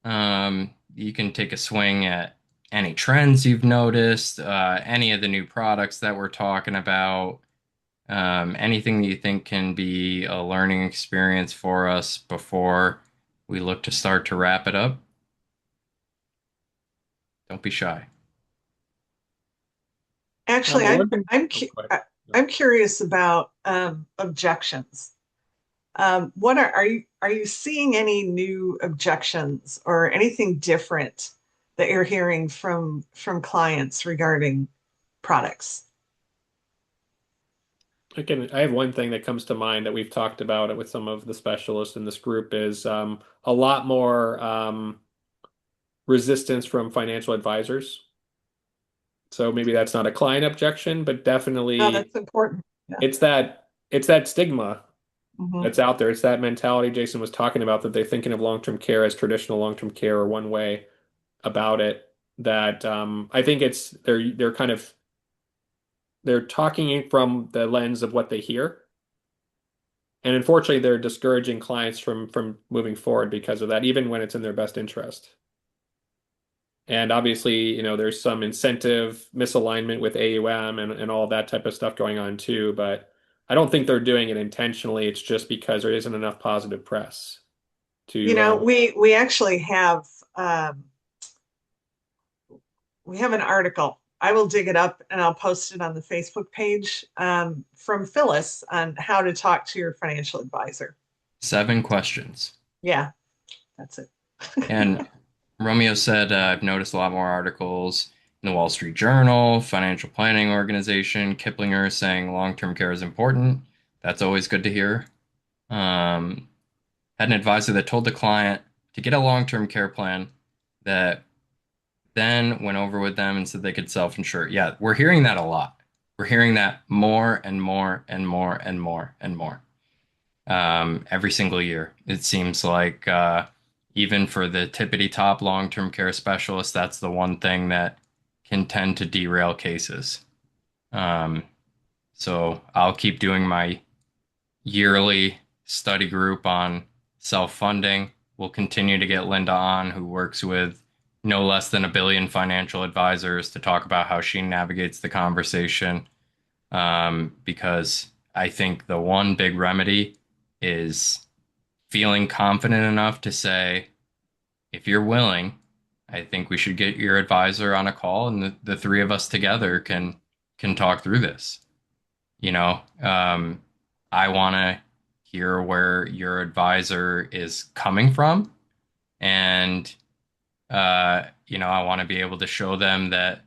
[SPEAKER 1] You can take a swing at any trends you've noticed, any of the new products that we're talking about, anything that you think can be a learning experience for us before we look to start to wrap it up. Don't be shy.
[SPEAKER 3] Actually,
[SPEAKER 2] The one thing,
[SPEAKER 3] I'm
[SPEAKER 2] oh, go ahead.
[SPEAKER 3] I'm curious about objections. What are you seeing any new objections or anything different that you're hearing from clients regarding products?
[SPEAKER 2] I have one thing that comes to mind that we've talked about it with some of the specialists in this group is a lot more resistance from financial advisors. So maybe that's not a client objection, but
[SPEAKER 3] No,
[SPEAKER 2] definitely
[SPEAKER 3] that's important. Yeah.
[SPEAKER 2] it's that stigma
[SPEAKER 3] Hmm.
[SPEAKER 2] that's out there. It's that mentality Jason was talking about that they're thinking of long-term care as traditional long-term care or one way about it. That I think they're kind of they're talking from the lens of what they hear. And unfortunately, they're discouraging clients from moving forward because of that, even when it's in their best interest. And obviously, there's some incentive misalignment with AUM and all that type of stuff going on too. But I don't think they're doing it intentionally. It's just because there isn't enough positive press
[SPEAKER 3] You
[SPEAKER 2] to,
[SPEAKER 3] know, we actually we have an article. I will dig it up and I'll post it on the Facebook page from Phyllis on how to talk to your financial advisor.
[SPEAKER 1] 7 questions.
[SPEAKER 3] Yeah, that's it.
[SPEAKER 1] And Romeo said, I've noticed a lot more articles in the Wall Street Journal, Financial Planning Organization, Kiplinger saying long-term care is important. That's always good to hear. Um, had an advisor that told the client to get a long-term care plan that then went over with them and said they could self-insure. Yeah, we're hearing that a lot. We're hearing that more and more and more and more and more every single year. It seems like even for the tippity top long-term care specialist, that's the one thing that can tend to derail cases. Um, so I'll keep doing my yearly study group on self-funding. We'll continue to get Linda on, who works with no less than a billion financial advisors, to talk about how she navigates the conversation. Because I think the one big remedy is feeling confident enough to say, if you're willing, I think we should get your advisor on a call and the three of us together can talk through this. You know, I want to hear where your advisor is coming from, and I want to be able to show them that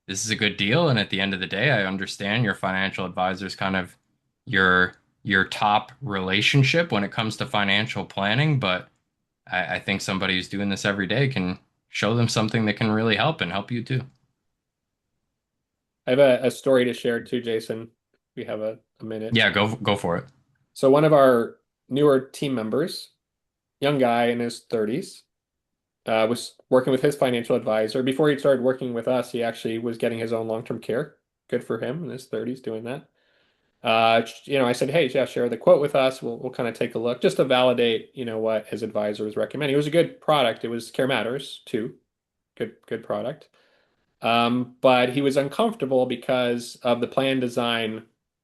[SPEAKER 1] this is a good deal. And at the end of the day, I understand your financial advisor is kind of your your top relationship when it comes to financial planning, but I think somebody who's doing this every day can show them something that can really help and help you too.
[SPEAKER 2] I have a story to share too, Jason. We have a minute.
[SPEAKER 1] Yeah, go for it.
[SPEAKER 2] So one of our newer team members young guy in his 30s, was working with his financial advisor. Before he started working with us, he actually was getting his own long-term care. Good for him in his 30s doing that. I said, hey, yeah, share the quote with us. We'll kind of take a look just to validate, what his advisor was recommending. It was a good product. It was Care Matters too. Good product. But he was uncomfortable because of the plan design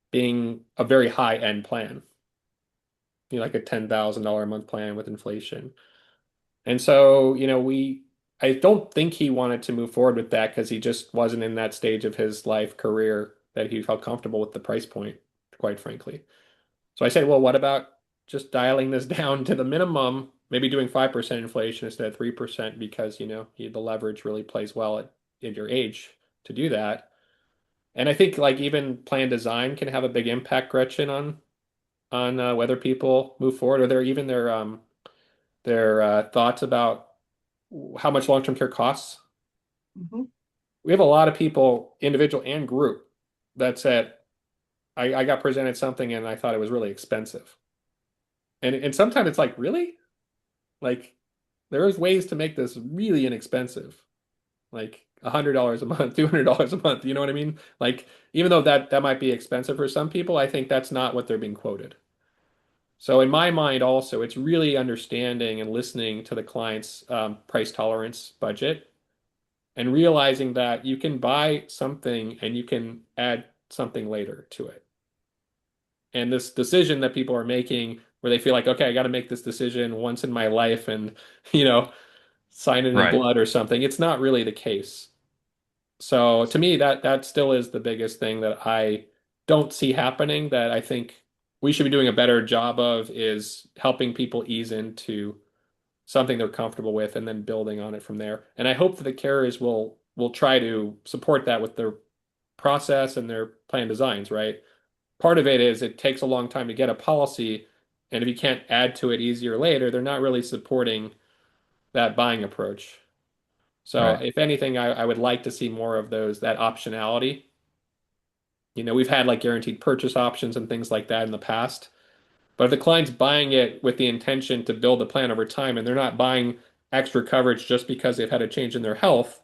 [SPEAKER 2] being a very high-end plan, like a $10,000 a month plan with inflation. And so, I don't think he wanted to move forward with that because he just wasn't in that stage of his life career that he felt comfortable with the price point, quite frankly. So I said, well, what about just dialing this down to the minimum, maybe doing 5% inflation instead of 3% because, the leverage really plays well at your age to do that. And I think like even plan design can have a big impact, Gretchen, on whether people move forward or their thoughts about how much long-term care costs.
[SPEAKER 3] Mhm.
[SPEAKER 2] We have a lot of people, individual and group, that said, I got presented something and I thought it was really expensive. And sometimes it's like, really? Like, there's ways to make this really inexpensive, like $100 a month, $200 a month. You know what I mean? Like, even though that might be expensive for some people, I think that's not what they're being quoted. So in my mind, also, it's really understanding and listening to the client's price tolerance budget and realizing that you can buy something and you can add something later to it. And this decision that people are making where they feel like, okay, I got to make this decision once in my life and, you know, sign it in
[SPEAKER 1] Right.
[SPEAKER 2] blood or something. It's not really the case. So to me, that still is the biggest thing that I don't see happening that I think we should be doing a better job of is helping people ease into something they're comfortable with and then building on it from there. And I hope that the carriers will try to support that with their process and their plan designs, right? Part of it is it takes a long time to get a policy, and if you can't add to it easier later, they're not really supporting that buying approach. So
[SPEAKER 1] Right.
[SPEAKER 2] if anything, I would like to see more of that optionality. We've had like guaranteed purchase options and things like that in the past. But if the client's buying it with the intention to build a plan over time and they're not buying extra coverage just because they've had a change in their health,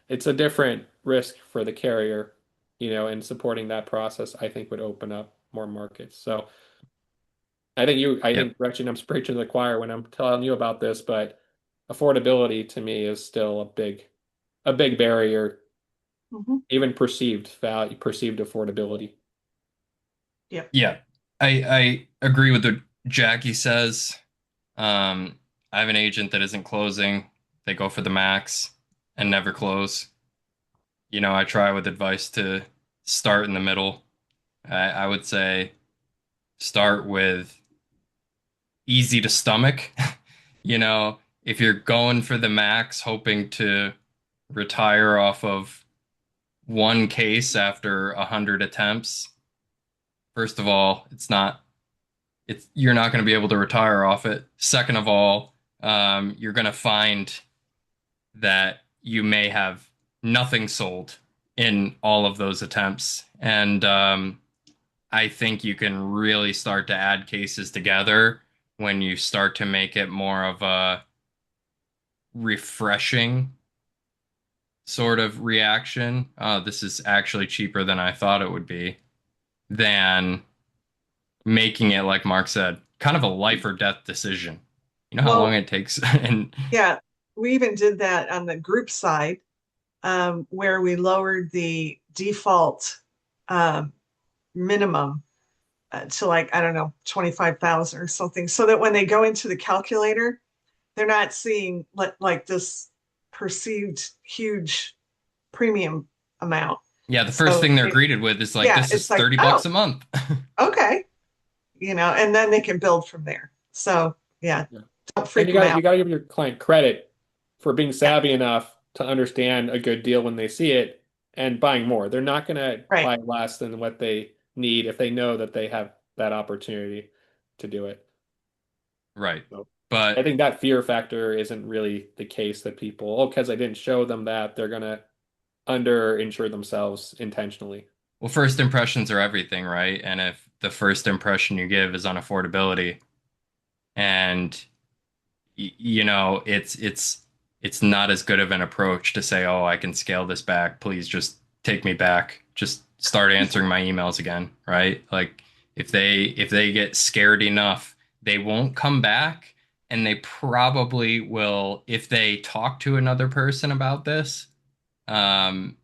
[SPEAKER 2] it's a different risk for the carrier, and supporting that process, I think would open up more markets. So I
[SPEAKER 1] Yep.
[SPEAKER 2] think, Gretchen, I'm preaching to the choir when I'm telling you about this, but affordability to me is still a big barrier,
[SPEAKER 3] Mhm.
[SPEAKER 2] even perceived value, perceived affordability.
[SPEAKER 3] Yep.
[SPEAKER 1] Yeah. I agree with what Jackie says. I have an agent that isn't closing. They go for the max and never close. I try with advice to start in the middle. I would say start with easy to stomach. If you're going for the max, hoping to retire off of one case after 100 attempts, first of all, you're not going to be able to retire off it. Second of all, you're going to find that you may have nothing sold in all of those attempts. And I think you can really start to add cases together when you start to make it more of a refreshing sort of reaction. This is actually cheaper than I thought it would be, than making it, like Mark said, kind of a life or death decision. You know how long
[SPEAKER 3] Well,
[SPEAKER 1] it takes? And
[SPEAKER 3] yeah, we even did that on the group side, where we lowered the default um, minimum to like, I don't know, 25,000 or something, so that when they go into the calculator, they're not seeing like this perceived huge premium amount.
[SPEAKER 1] yeah, the first
[SPEAKER 3] So
[SPEAKER 1] thing they're greeted with is like,
[SPEAKER 3] yeah,
[SPEAKER 1] this is
[SPEAKER 3] it's like,
[SPEAKER 1] 30 bucks
[SPEAKER 3] oh,
[SPEAKER 1] a month.
[SPEAKER 3] okay, and then they can build from there. So yeah,
[SPEAKER 2] Yeah.
[SPEAKER 3] don't
[SPEAKER 2] And
[SPEAKER 3] freak
[SPEAKER 2] you
[SPEAKER 3] them
[SPEAKER 2] got you
[SPEAKER 3] out.
[SPEAKER 2] got to give your client credit for being
[SPEAKER 3] Yeah,
[SPEAKER 2] savvy enough to understand a good deal when they see it and buying more. They're not going to
[SPEAKER 3] right.
[SPEAKER 2] buy less than what they need if they know that they have that opportunity to do it.
[SPEAKER 1] Right.
[SPEAKER 2] So I
[SPEAKER 1] But,
[SPEAKER 2] think that fear factor isn't really the case that people, oh, because I didn't show them that, they're going to underinsure themselves intentionally.
[SPEAKER 1] well, first impressions are everything, right? And if the first impression you give is on affordability, and it's not as good of an approach to say, "Oh, I can scale this back. Please just take me back. Just start answering my emails again," right? Like if they get scared enough, they won't come back, and they probably will if they talk to another person about this. Um,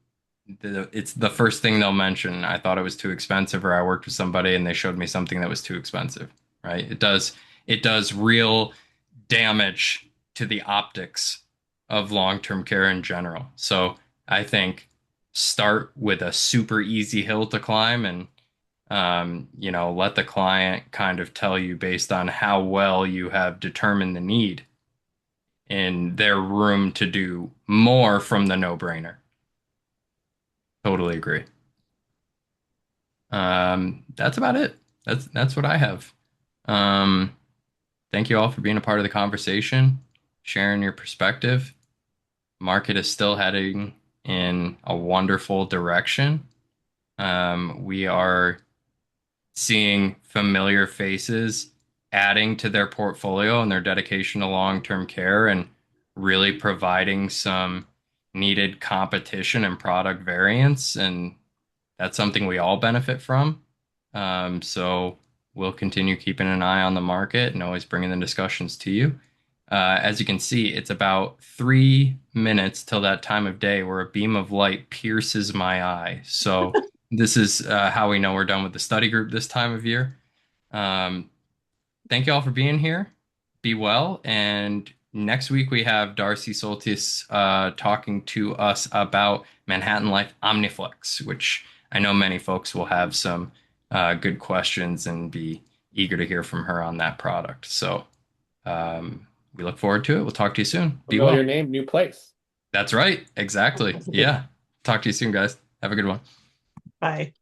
[SPEAKER 1] it's the first thing they'll mention. I thought it was too expensive, or I worked with somebody and they showed me something that was too expensive, right? It does real damage to the optics of long-term care in general. So I think start with a super easy hill to climb and let the client kind of tell you based on how well you have determined the need in their room to do more from the no-brainer. Totally agree. That's about it. That's what I have. Um, Thank you all for being a part of the conversation, sharing your perspective. Market is still heading in a wonderful direction. We are seeing familiar faces adding to their portfolio and their dedication to long-term care and really providing some needed competition and product variance. And that's something we all benefit from. So we'll continue keeping an eye on the market and always bringing the discussions to you. As you can see, it's about 3 minutes till that time of day where a beam of light pierces my eye. So this is how we know we're done with the study group this time of year. Um, Thank you all for being here. Be well. And next week we have Darcy Soltis talking to us about Manhattan Life Omniflex, which I know many folks will have some good questions and be eager to hear from her on that product. So we look forward to it. We'll talk to you soon. Be
[SPEAKER 2] Familiar
[SPEAKER 1] well.
[SPEAKER 2] name, new place.
[SPEAKER 1] That's right. Exactly. Yeah. Talk to you soon, guys. Have a good one.
[SPEAKER 3] Bye.